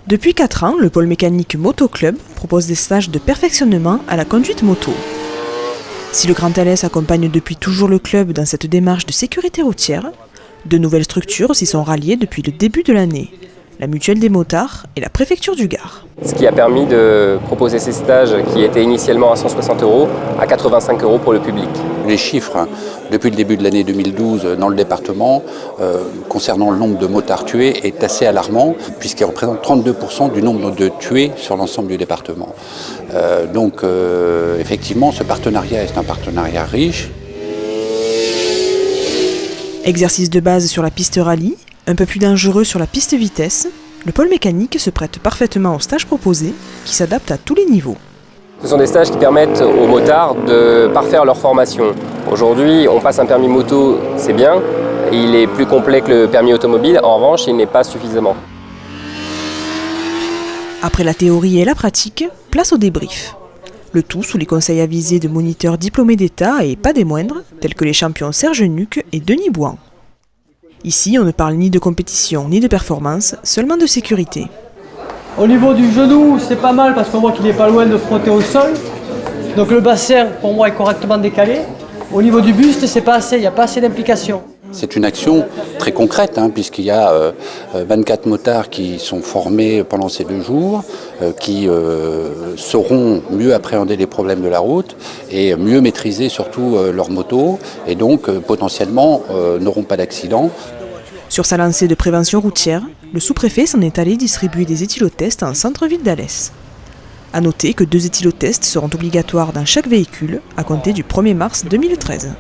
Depuis 4 ans, le pôle mécanique Moto Club propose des stages de perfectionnement à la conduite moto. Si le Grand Alès accompagne depuis toujours le club dans cette démarche de sécurité routière, de nouvelles structures s'y sont ralliées depuis le début de l'année. La Mutuelle des motards et la préfecture du Gard. Ce qui a permis de proposer ces stages qui étaient initialement à 160 € à 85 € pour le public. Les chiffres, depuis le début de l'année 2012 dans le département, concernant le nombre de motards tués, est assez alarmant, puisqu'il représente 32% du nombre de tués sur l'ensemble du département. Effectivement, ce partenariat est un partenariat riche. Exercice de base sur la piste rallye, un peu plus dangereux sur la piste vitesse, le pôle mécanique se prête parfaitement aux stages proposés, qui s'adaptent à tous les niveaux. Ce sont des stages qui permettent aux motards de parfaire leur formation. Aujourd'hui, on passe un permis moto, c'est bien, il est plus complet que le permis automobile, en revanche, il n'est pas suffisamment. Après la théorie et la pratique, place au débrief. Le tout sous les conseils avisés de moniteurs diplômés d'État et pas des moindres, tels que les champions Serge Nuc et Denis Bouan. Ici, on ne parle ni de compétition ni de performance, seulement de sécurité. Au niveau du genou, c'est pas mal parce qu'on voit qu'il n'est pas loin de frotter au sol. Donc le bassin, pour moi, est correctement décalé. Au niveau du buste, c'est pas assez, il n'y a pas assez d'implication. C'est une action très concrète, puisqu'il y a 24 motards qui sont formés pendant ces 2 jours, qui sauront mieux appréhender les problèmes de la route et mieux maîtriser surtout leur moto, et donc potentiellement n'auront pas d'accident. Sur sa lancée de prévention routière, le sous-préfet s'en est allé distribuer des éthylotests en centre-ville d'Alès. A noter que 2 éthylotests seront obligatoires dans chaque véhicule à compter du 1er mars 2013.